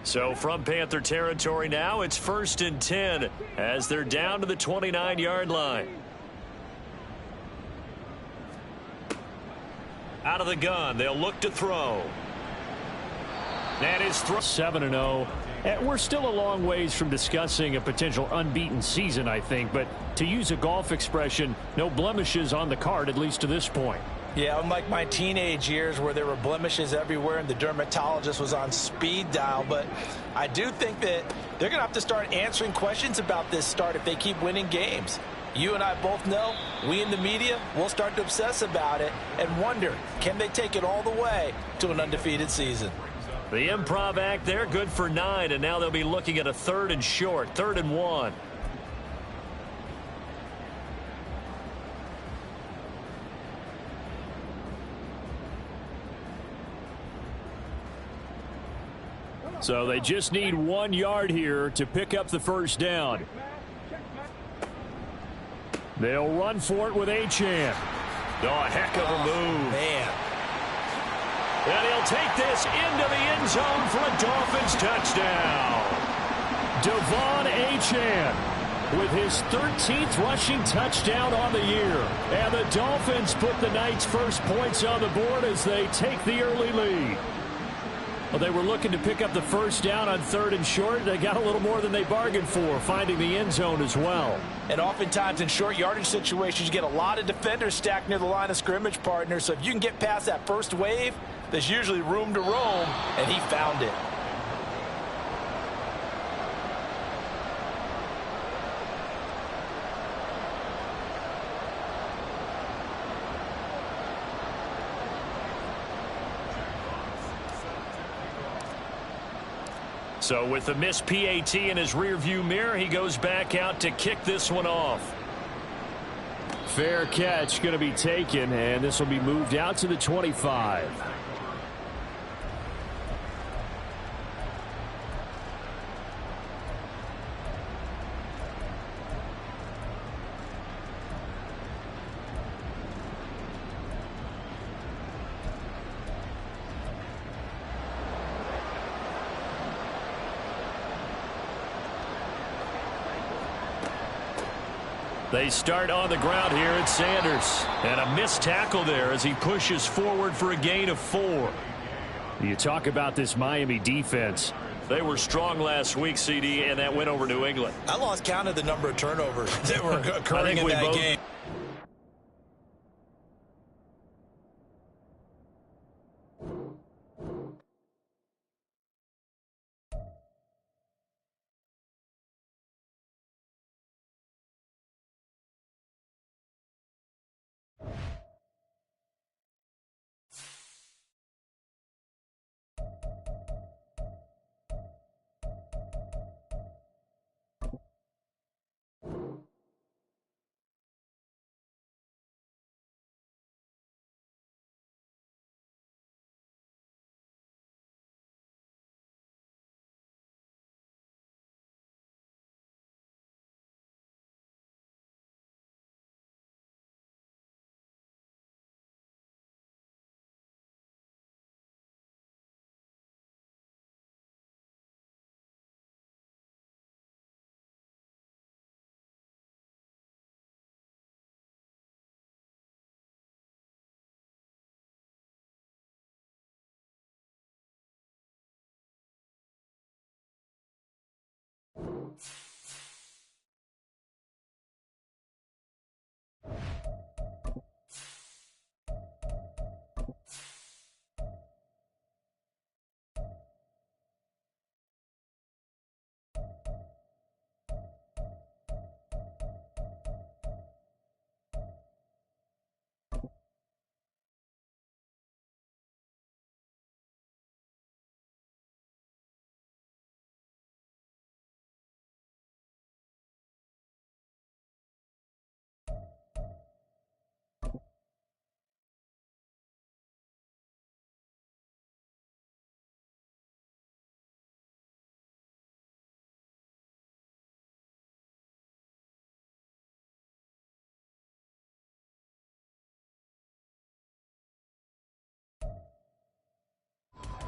So from Panther territory now, it's 1st and 10 as they're down to the 29-yard line. Out of the gun, they'll look to throw. That is 7-0. And we're still a long ways from discussing a potential unbeaten season, I think. But to use a golf expression, no blemishes on the card, at least to this point. Yeah, unlike my teenage years where there were blemishes everywhere and the dermatologist was on speed dial. But I do think that they're going to have to start answering questions about this start if they keep winning games. You and I both know, we in the media, will start to obsess about it and wonder, can they take it all the way to an undefeated season? The improv act there, good for 9, and now they'll be looking at a 3rd and short, 3rd and 1. So they just need 1 yard here to pick up the first down. They'll run for it with Achane. Oh, a heck of a move. Man. And he'll take this into the end zone for a Dolphins touchdown. Devon Achane with his 13th rushing touchdown on the year. And the Dolphins put the night's first points on the board as they take the early lead. Well, they were looking to pick up the first down on 3rd and short. They got a little more than they bargained for, finding the end zone as well. And oftentimes in short yardage situations, you get a lot of defenders stacked near the line of scrimmage, partner. So if you can get past that first wave, there's usually room to roam, and he found it. So with the missed PAT in his rearview mirror, he goes back out to kick this one off. Fair catch going to be taken, and this will be moved out to the 25. They start on the ground here at Sanders. And a missed tackle there as he pushes forward for a gain of 4. You talk about this Miami defense. They were strong last week, CD, and that went over New England. I lost count of the number of turnovers that were occurring in that game.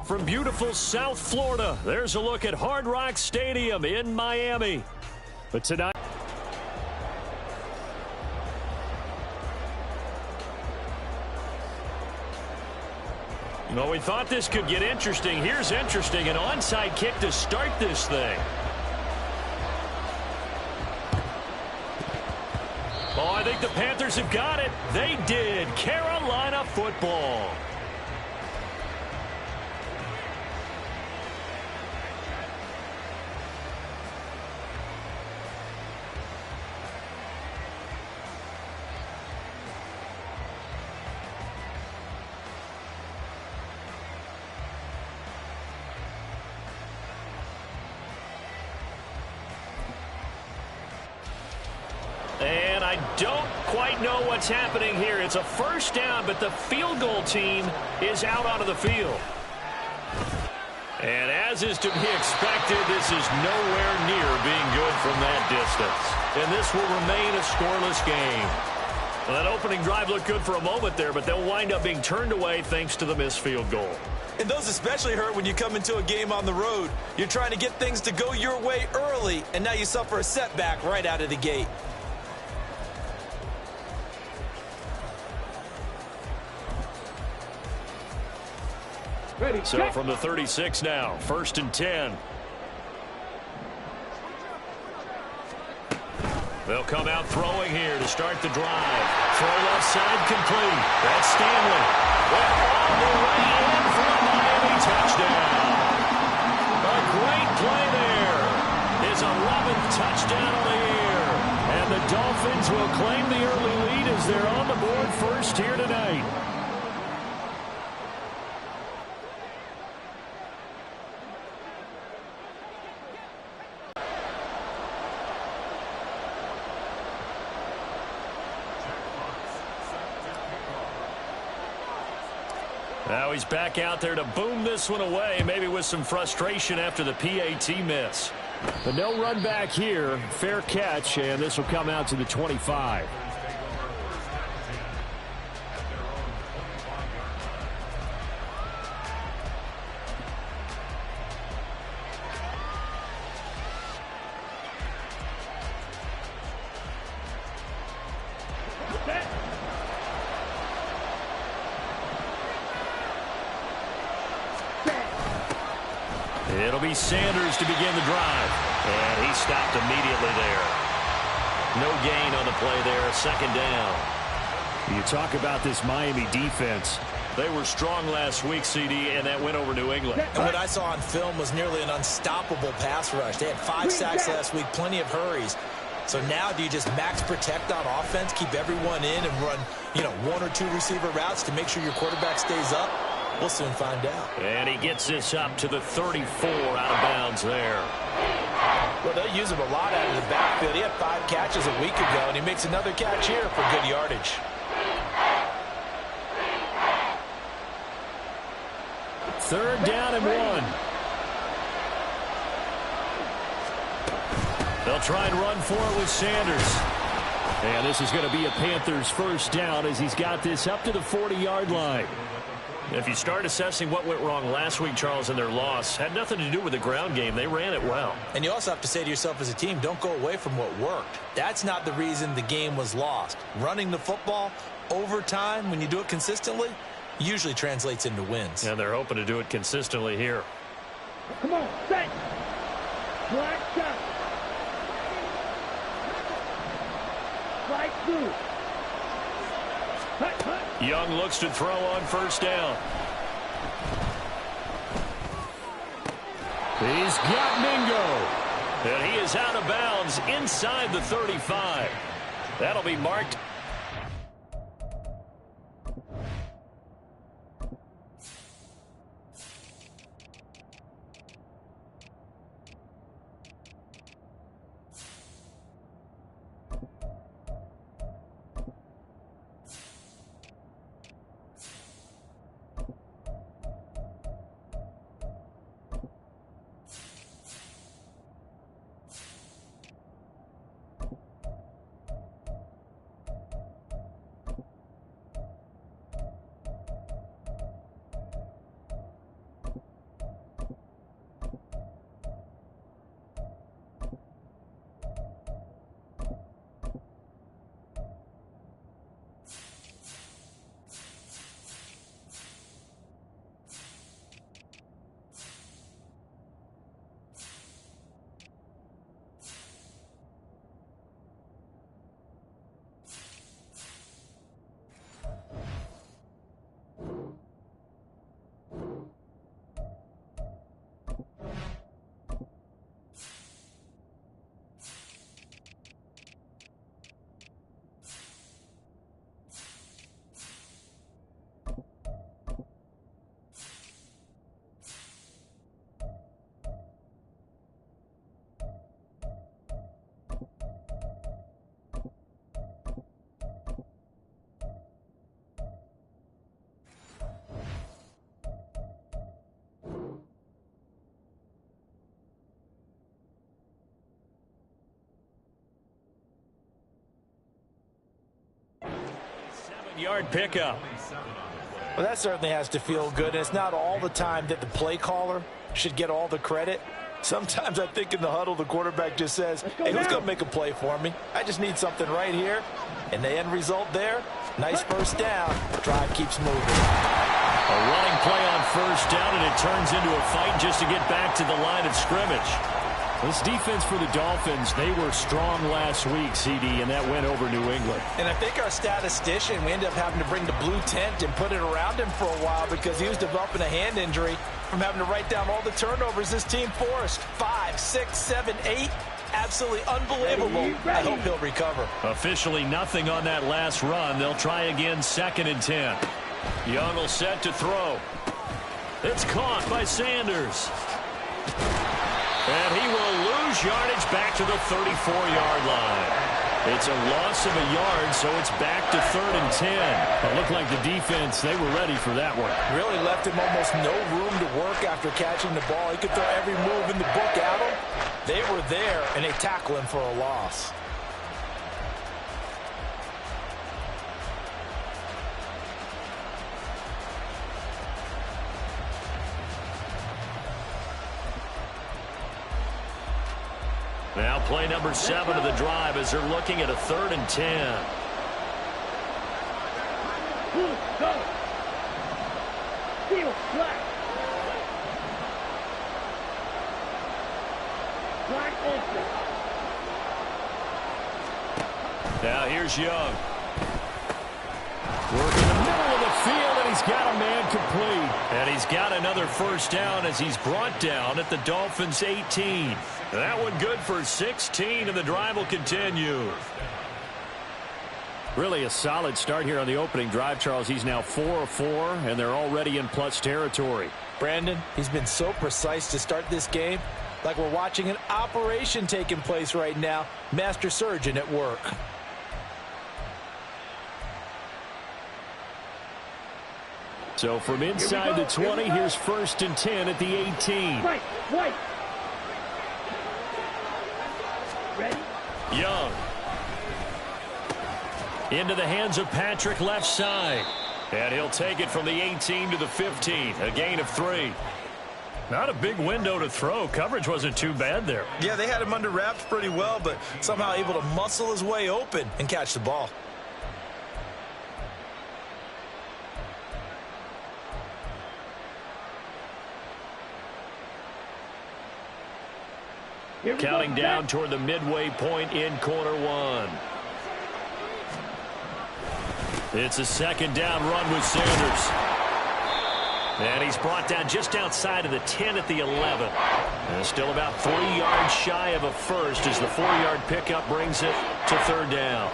from beautiful South Florida. There's a look at Hard Rock Stadium in Miami. But tonight, well, we thought this could get interesting. Here's interesting. An onside kick to start this thing. Oh, I think the Panthers have got it. They did. Carolina football. And I don't quite know what's happening here. It's a first down, but the field goal team is out onto the field. And as is to be expected, this is nowhere near being good from that distance. And this will remain a scoreless game. Well, that opening drive looked good for a moment there, but they'll wind up being turned away thanks to the missed field goal. And those especially hurt when you come into a game on the road. You're trying to get things to go your way early, and now you suffer a setback right out of the gate. So from the 36 now, 1st and 10. They'll come out throwing here to start the drive. Throw left side complete. That's Stanley. Went all the way in for a Miami touchdown. A great play there. His 11th touchdown of the year. and the Dolphins will claim the early lead as they're on the board first here tonight. Now he's back out there to boom this one away, maybe with some frustration after the PAT miss. But no run back here. Fair catch, and this will come out to the 25. It'll be Sanders to begin the drive. And he stopped immediately there. No gain on the play there. Second down. You talk about this Miami defense. They were strong last week, CD, and that went over New England. And what I saw on film was nearly an unstoppable pass rush. They had 5 sacks last week, plenty of hurries. So now do you just max protect on offense, keep everyone in, and run, 1 or 2 receiver routes to make sure your quarterback stays up? We'll soon find out. And he gets this up to the 34 out of bounds there. Well, they'll use him a lot out of the backfield. He had 5 catches a week ago, and he makes another catch here for good yardage. Third down and 1. They'll try and run for it with Sanders. And this is going to be a Panthers first down as he's got this up to the 40-yard line. If you start assessing what went wrong last week, Charles, in their loss, had nothing to do with the ground game. They ran it well. And you also have to say to yourself as a team, don't go away from what worked. That's not the reason the game was lost. Running the football over time, when you do it consistently, usually translates into wins. And they're hoping to do it consistently here. Come on, set. Black shot. Right through. Young looks to throw on first down. He's got Mingo. And he is out of bounds inside the 35. That'll be marked. 4-yard pickup. Well, that certainly has to feel good. And it's not all the time that the play caller should get all the credit. Sometimes I think in the huddle, the quarterback just says, hey, who's going to make a play for me? I just need something right here. And the end result there, nice first down. Drive keeps moving. A running play on first down, and it turns into a fight just to get back to the line of scrimmage. This defense for the Dolphins, they were strong last week, CD, and that went over New England. And I think our statistician, we ended up having to bring the blue tent and put it around him for a while because he was developing a hand injury from having to write down all the turnovers this team forced. 5, 6, 7, 8. Absolutely unbelievable. I hope he'll recover. Officially nothing on that last run. They'll try again, 2nd and 10. Young will set to throw. It's caught by Sanders. And he will lose yardage back to the 34-yard line. It's a loss of a yard, so it's back to 3rd and 10. It looked like the defense, they were ready for that one. Really left him almost no room to work after catching the ball. He could throw every move in the book at him. They were there, and they tackle him for a loss. Now play number 7 of the drive as they're looking at a 3rd and 10. Go. Steal, black. Black open. Now here's Young. Working the middle of the field, and he's got a man complete. And he's got another first down as he's brought down at the Dolphins' 18. That one good for 16, and the drive will continue. Really a solid start here on the opening drive, Charles. He's now 4 of 4, and they're already in plus territory. Brandon, he's been so precise to start this game. Like we're watching an operation taking place right now. Master surgeon at work. So from inside the 20, here's 1st and 10 at the 18. Right. Ready? Young. Into the hands of Patrick left side. And he'll take it from the 18 to the 15. A gain of 3. Not a big window to throw. Coverage wasn't too bad there. Yeah, they had him under wraps pretty well, but somehow able to muscle his way open and catch the ball. Counting down toward the midway point in quarter 1. It's a 2nd down run with Sanders. And he's brought down just outside of the 10 at the 11. And still about 3 yards shy of a first as the 4-yard pickup brings it to 3rd down.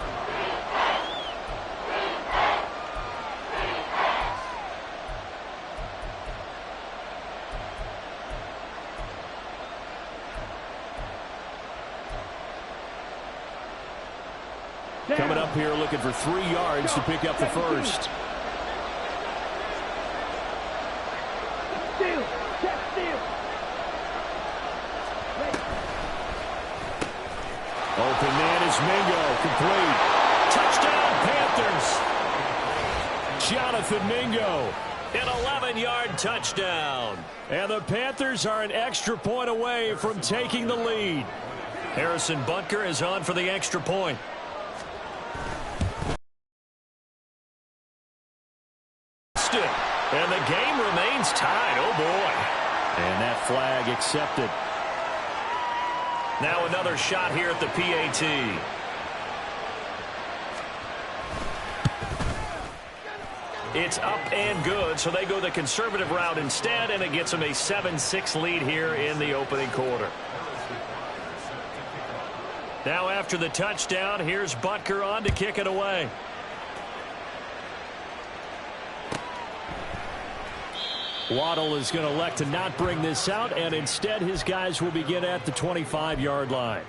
Coming up here looking for 3 yards to pick up the first. Steal. Open man is Mingo. Complete. Touchdown, Panthers. Jonathan Mingo. An 11-yard touchdown. And the Panthers are an extra point away from taking the lead. Harrison Butker is on for the extra point. And the game remains tied. Oh, boy. And that flag accepted. Now another shot here at the PAT. It's up and good, so they go the conservative route instead, and it gets them a 7-6 lead here in the opening quarter. Now after the touchdown, here's Butker on to kick it away. Waddle is going to elect to not bring this out, and instead his guys will begin at the 25-yard line.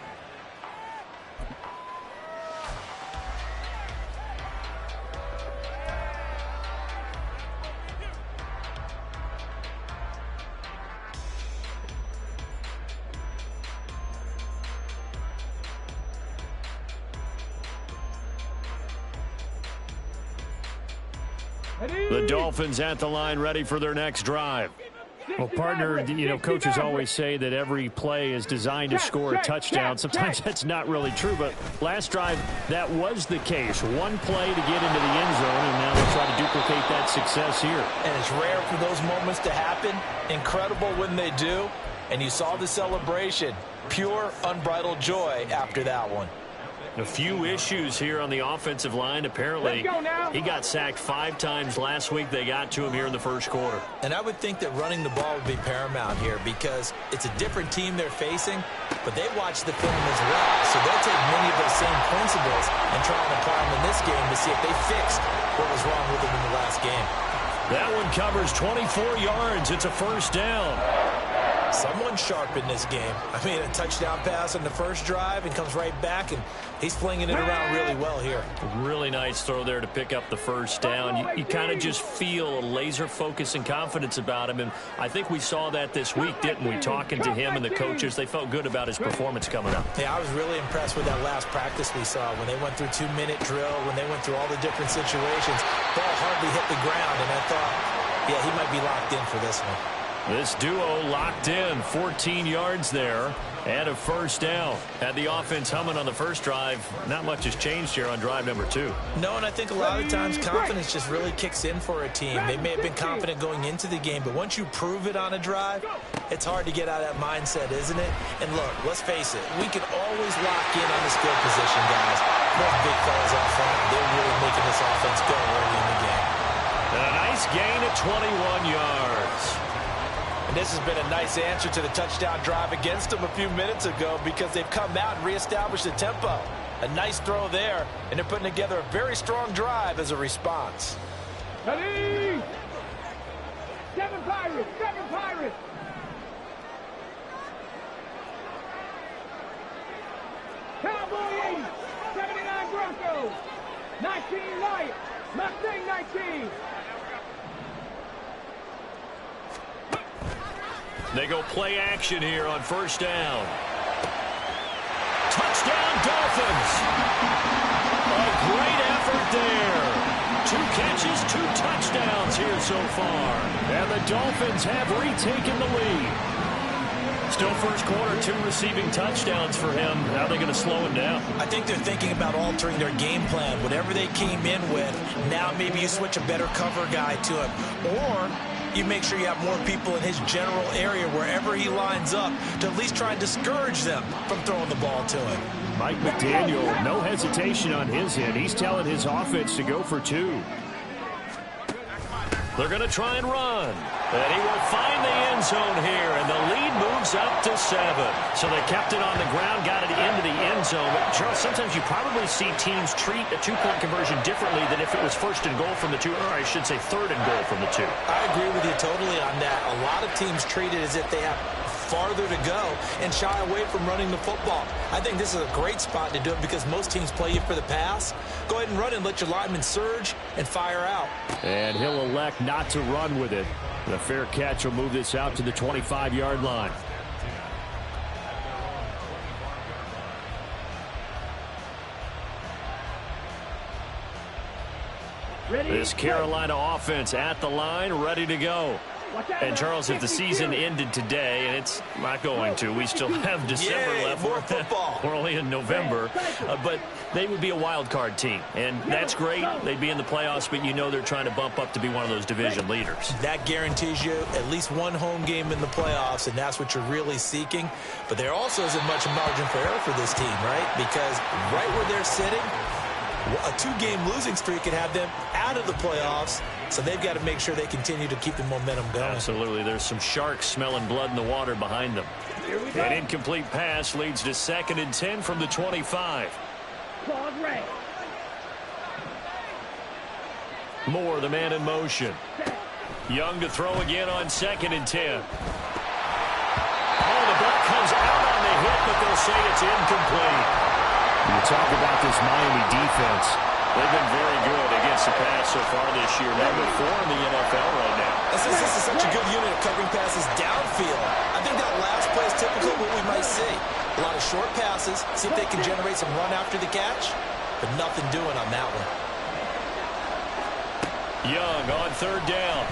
The Dolphins at the line, ready for their next drive. Well, partner, you know, coaches always say that every play is designed to score a touchdown. Sometimes that's not really true, but last drive, that was the case. One play to get into the end zone, and now they'll try to duplicate that success here. And it's rare for those moments to happen. Incredible when they do. And you saw the celebration. Pure, unbridled joy after that one. A few issues here on the offensive line. Apparently, he got sacked 5 times last week. They got to him here in the first quarter. And I would think that running the ball would be paramount here because it's a different team they're facing, but they watch the film as well. So they'll take many of those same principles and try and apply them in this game to see if they fixed what was wrong with them in the last game. That one covers 24 yards. It's a first down. Someone sharp in this game. I mean, a touchdown pass on the first drive and comes right back, and he's flinging it around really well here. Really nice throw there to pick up the first down. You kind of just feel a laser focus and confidence about him, and I think we saw that this week, didn't we? Talking to him and the coaches, they felt good about his performance coming up. Yeah, I was really impressed with that last practice we saw when they went through 2-minute drill, when they went through all the different situations. Ball hardly hit the ground, and I thought, yeah, he might be locked in for this one. This duo locked in, 14 yards there, and a first down. Had the offense humming on the first drive. Not much has changed here on drive number 2. No, and I think a lot of times confidence just really kicks in for a team. They may have been confident going into the game, but once you prove it on a drive, it's hard to get out of that mindset, isn't it? And look, let's face it, we can always lock in on the skill position, guys. Those big fellas out front, they're really making this offense go early in the game. And a nice gain at 21 yards. And this has been a nice answer to the touchdown drive against them a few minutes ago because they've come out and reestablished the tempo. A nice throw there, and they're putting together a very strong drive as a response. Ready? 7 Pirates! 7 Pirates! Cowboy 80! 79 Broncos! 19 Lions! Mustang 19! They go play action here on first down. Touchdown, Dolphins. A great effort there. 2 catches, 2 touchdowns here so far. And the Dolphins have retaken the lead. Still first quarter, 2 receiving touchdowns for him. How are they going to slow him down? I think they're thinking about altering their game plan. Whatever they came in with, now maybe you switch a better cover guy to him. Or you make sure you have more people in his general area wherever he lines up to at least try and discourage them from throwing the ball to him. Mike McDaniel, no hesitation on his end. He's telling his offense to go for 2. They're going to try and run. And he will find the end zone here, and the lead moves up to 7. So they kept it on the ground, got it into the end zone. But Charles, sometimes you probably see teams treat a 2-point conversion differently than if it was first and goal from the 2, or I should say third and goal from the 2. I agree with you totally on that. A lot of teams treat it as if they have farther to go and shy away from running the football. I think this is a great spot to do it because most teams play you for the pass. Go ahead and run and let your linemen surge and fire out. And he'll elect not to run with it. The fair catch will move this out to the 25-yard line. Ready? This Carolina offense at the line, ready to go. And, Charles, if the season ended today, and it's not going to, we still have December left. More football. We're only in November. But they would be a wild card team. And that's great. They'd be in the playoffs, but you know they're trying to bump up to be one of those division leaders. That guarantees you at least one home game in the playoffs, and that's what you're really seeking. But there also isn't much margin for error for this team, right? Because right where they're sitting, a 2-game losing streak could have them out of the playoffs, so they've got to make sure they continue to keep the momentum going. Absolutely. There's some sharks smelling blood in the water behind them. An incomplete pass leads to 2nd and 10 from the 25. Claws red. Moore, the man in motion. Young to throw again on 2nd and 10. Oh, the ball comes out on the hit, but they'll say it's incomplete. You talk about this Miami defense. They've been very good against the pass so far this year. Number 4 in the NFL right now. This is such a good unit of covering passes downfield. I think that last play is typically what we might see. A lot of short passes, see if they can generate some run after the catch, but nothing doing on that one. Young on third down.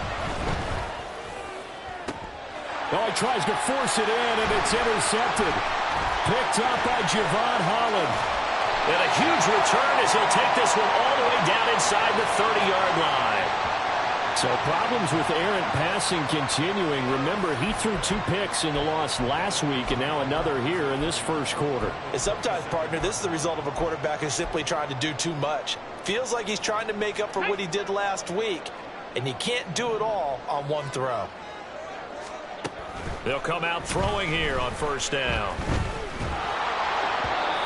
Oh, he tries to force it in, and it's intercepted. Picked up by Javon Holland. And a huge return as he'll take this one all the way down inside the 30-yard line. So problems with errant passing continuing. Remember, he threw 2 picks in the loss last week, and now another here in this first quarter. And sometimes, partner, this is the result of a quarterback who's simply trying to do too much. Feels like he's trying to make up for what he did last week, and you can't do it all on one throw. They'll come out throwing here on first down.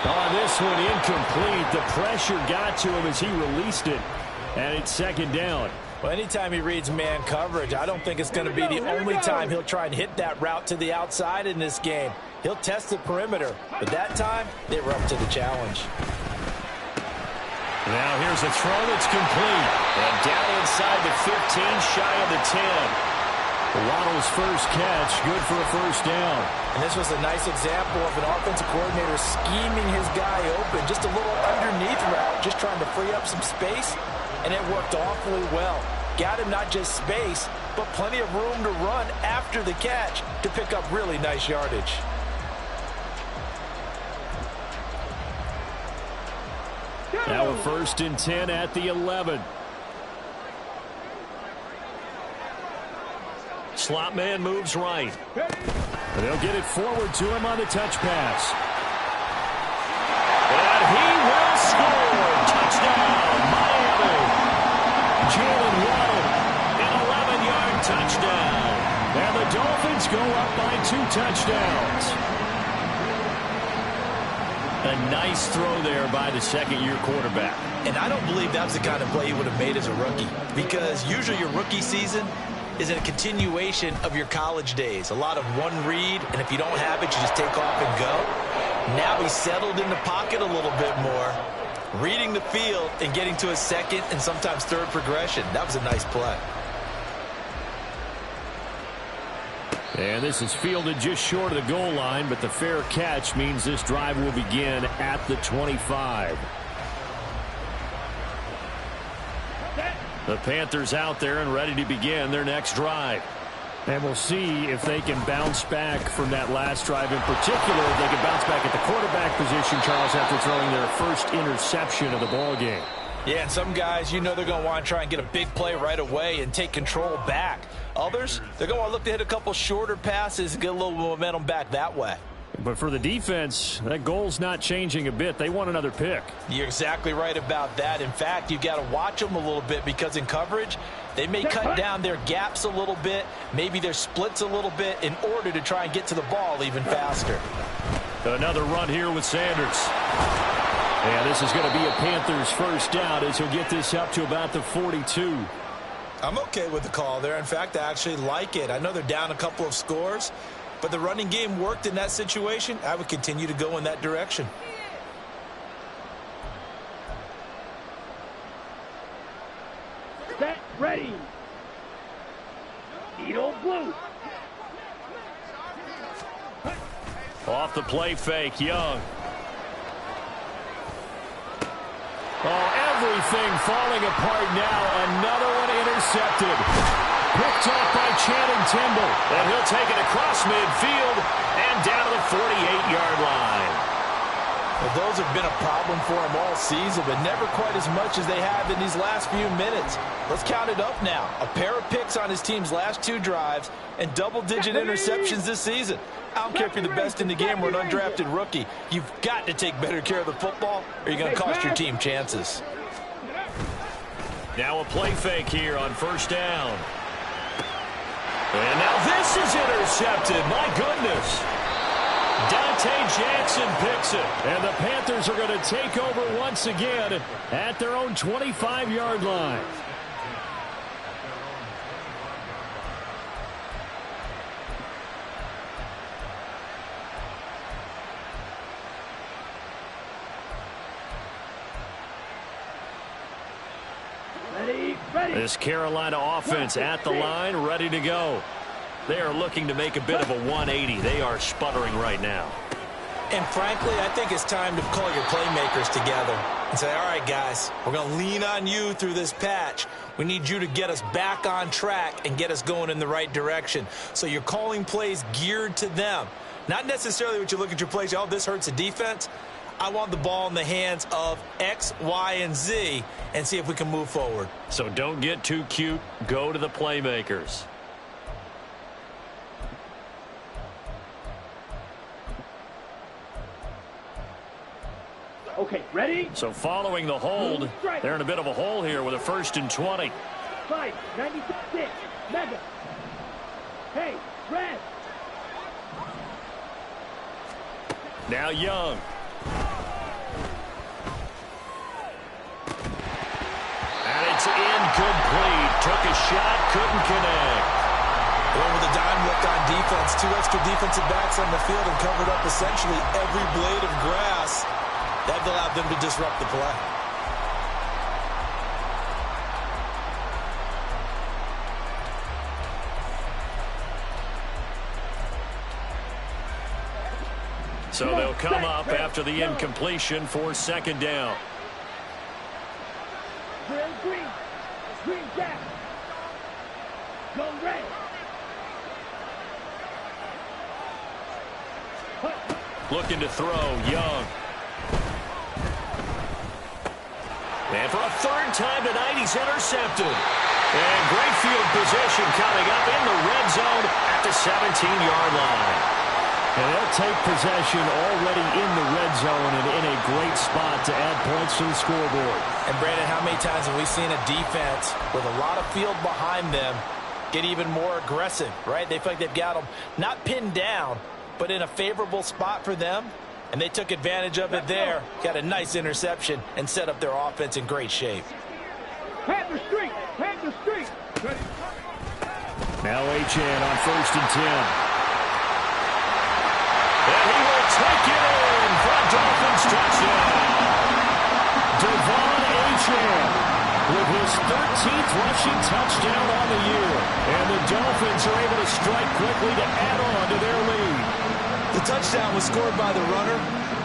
Oh, this one incomplete. The pressure got to him as he released it, and it's second down. Well, anytime he reads man coverage, I don't think it's going to be the only time he'll try and hit that route to the outside in this game. He'll test the perimeter, but that time they were up to the challenge. Now here's a throw that's complete. And down inside the 15, shy of the 10. Waddle's first catch, good for a first down. And this was a nice example of an offensive coordinator scheming his guy open. Just a little underneath route, just trying to free up some space, and it worked awfully well. Got him not just space, but plenty of room to run after the catch to pick up really nice yardage. Now a 1st and 10 at the 11. Slot man moves right. They'll get it forward to him on the touch pass. And he will score. Touchdown, Miami. Jalen Waddle. An 11-yard touchdown. And the Dolphins go up by 2 touchdowns. A nice throw there by the second-year quarterback. And I don't believe that was the kind of play he would have made as a rookie, because usually your rookie season is a continuation of your college days. A lot of one read, and if you don't have it, you just take off and go. Now he's settled in the pocket a little bit more, reading the field and getting to a second and sometimes third progression. That was a nice play. And this is fielded just short of the goal line, but the fair catch means this drive will begin at the 25. The Panthers out there and ready to begin their next drive. And we'll see if they can bounce back from that last drive in particular. If they can bounce back at the quarterback position, Charles, after throwing their first interception of the ball game. Yeah, and some guys, you know they're going to want to try and get a big play right away and take control back. Others, they're going to want to look to hit a couple shorter passes and get a little momentum back that way. But for the defense, that goal's not changing a bit. They want another pick. You're exactly right about that. In fact, you've got to watch them a little bit, because in coverage, they may cut down their gaps a little bit, maybe their splits a little bit, in order to try and get to the ball even faster. Another run here with Sanders. And this is going to be a Panthers first down as he'll get this up to about the 42. I'm okay with the call there. In fact, I actually like it. I know they're down a couple of scores, but the running game worked in that situation. I would continue to go in that direction. Set, ready. Needle blue. Off the play fake, Young. Oh, everything falling apart now. Another one intercepted. Picked off by Channing Tindall. And he'll take it across midfield and down to the 48-yard line. Well, those have been a problem for him all season, but never quite as much as they have in these last few minutes. Let's count it up now. A pair of picks on his team's last 2 drives and double-digit interceptions this season. I don't care if you're the best in the game or an undrafted rookie. You've got to take better care of the football, or you're going to cost your team chances. Now a play fake here on first down. And now this is intercepted. My goodness. Dante Jackson picks it. And the Panthers are going to take over once again at their own 25-yard line. This Carolina offense at the line, ready to go. They are looking to make a bit of a 180. They are sputtering right now. And frankly, I think it's time to call your playmakers together. and say, all right, guys, we're going to lean on you through this patch. We need you to get us back on track and get us going in the right direction. So you're calling plays geared to them. Not necessarily what you look at your plays, oh, this hurts the defense. I want the ball in the hands of X, Y, and Z and see if we can move forward. So don't get too cute. Go to the playmakers. Okay, ready? So following the hold, they're in a bit of a hole here with a 1st and 20. 96, mega. Hey, red. Now Young. And it's incomplete. Took a shot, couldn't connect. Well, with a dime look on defense, 2 extra defensive backs on the field and covered up essentially every blade of grass. That allowed them to disrupt the play. So they'll come up after the incompletion for 2nd down. Green. Green jack. Go red. Looking to throw, Young. And for a 3rd time tonight, he's intercepted. And great field position coming up in the red zone at the 17-yard line. And they'll take possession already in the red zone and in a great spot to add points to the scoreboard. And, Brandon, how many times have we seen a defense with a lot of field behind them get even more aggressive, right? They feel like they've got them not pinned down, but in a favorable spot for them. And they took advantage of it there, got a nice interception, and set up their offense in great shape. Panther Street. Panther Street. Now Achane on 1st and 10. And he will take it in for a Dolphins touchdown. Devon Achane with his 13th rushing touchdown on the year. And the Dolphins are able to strike quickly to add on to their lead. The touchdown was scored by the runner,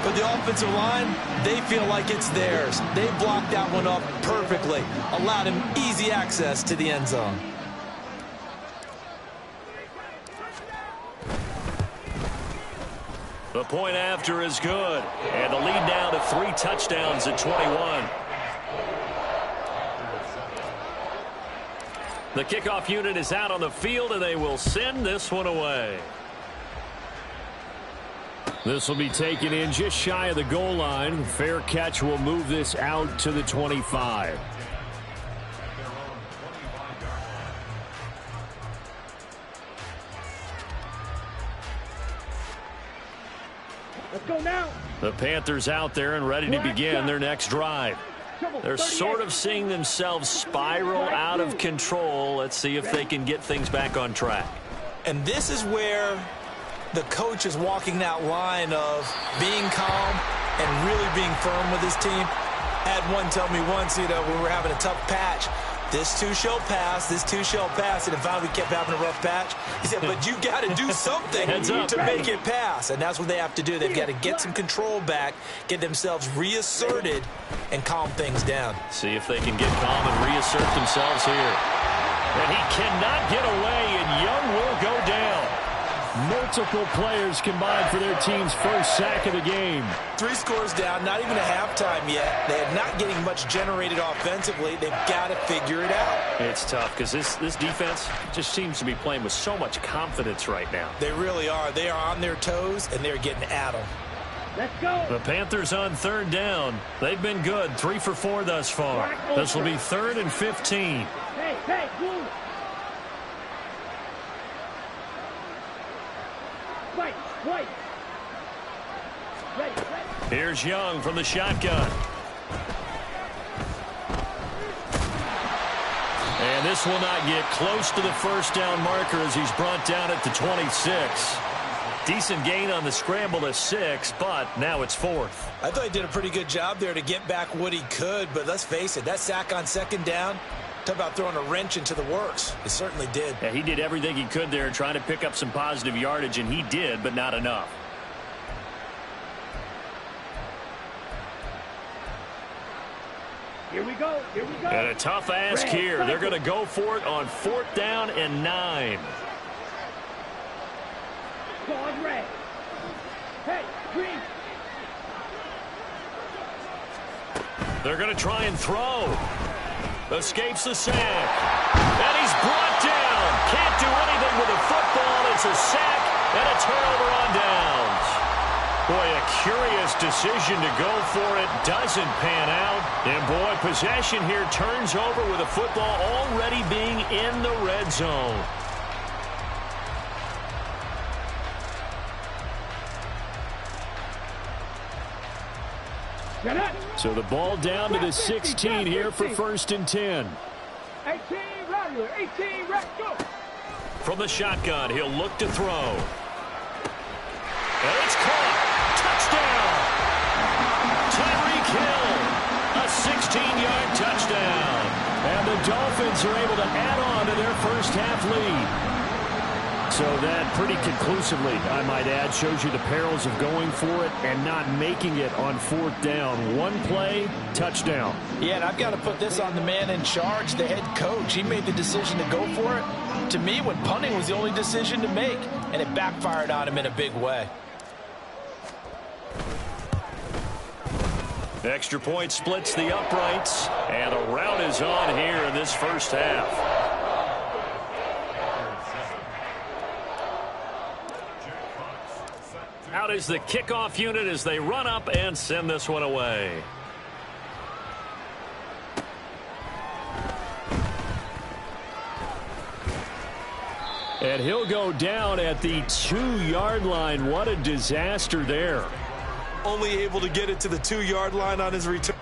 but the offensive line, they feel like it's theirs. They blocked that one up perfectly, allowed him easy access to the end zone. The point after is good, and the lead now to 3 touchdowns at 21. The kickoff unit is out on the field, and they will send this one away. This will be taken in just shy of the goal line. Fair catch will move this out to the 25. Let's go now. The Panthers out there and ready to begin their next drive. They're sort of seeing themselves spiral out of control. Let's see if they can get things back on track. And this is where the coach is walking that line of being calm and really being firm with his team. I had one tell me once, when we were having a tough patch, this too shall pass, this too shall pass. And finally we kept having a rough patch. He said, but you got to do something to make it pass. And that's what they have to do. They've got to get some control back, get themselves reasserted, and calm things down. See if they can get calm and reassert themselves here. And he cannot get away, and Young will go down. Multiple players combined for their team's first sack of the game. 3 scores down, not even a halftime yet. They are not getting much generated offensively. They've got to figure it out. It's tough because this defense just seems to be playing with so much confidence right now. They really are. They are on their toes, and they're getting at them. Let's go. The Panthers on 3rd down. They've been good, 3 for 4 thus far. This will be 3rd and 15. Hey, blue. White. Ready. Here's Young from the shotgun. And this will not get close to the first down marker as he's brought down at the 26. Decent gain on the scramble to 6, but now it's 4th. I thought he did a pretty good job there to get back what he could, but let's face it, that sack on 2nd down, talk about throwing a wrench into the works. It certainly did. Yeah, he did everything he could there trying to pick up some positive yardage, and he did, but not enough. Here we go. Here we go. And a tough ask Red, here. They're cycle. going to go for it on 4th down and 9. Going red. Hey, green. They're going to try and throw. Escapes the sack. And he's brought down. Can't do anything with the football. It's a sack and a turnover on downs. Boy, a curious decision to go for it. Doesn't pan out. And boy, possession here turns over with the football already being in the red zone. So the ball down to the 16 here for 1st and 10. 18, Rattler. 18, red, go. From the shotgun, he'll look to throw. And it's caught. Touchdown. Tyreek Hill. A 16-yard touchdown. And the Dolphins are able to add on to their first half lead. So that pretty conclusively, I might add, shows you the perils of going for it and not making it on 4th down. One play, touchdown. Yeah, and I've got to put this on the man in charge, the head coach. He made the decision to go for it. To me, when punting was the only decision to make, and it backfired on him in a big way. Extra point splits the uprights, and a rout is on here in this first half. Out is the kickoff unit as they run up and send this one away. And he'll go down at the 2-yard line. What a disaster there. Only able to get it to the 2-yard line on his return.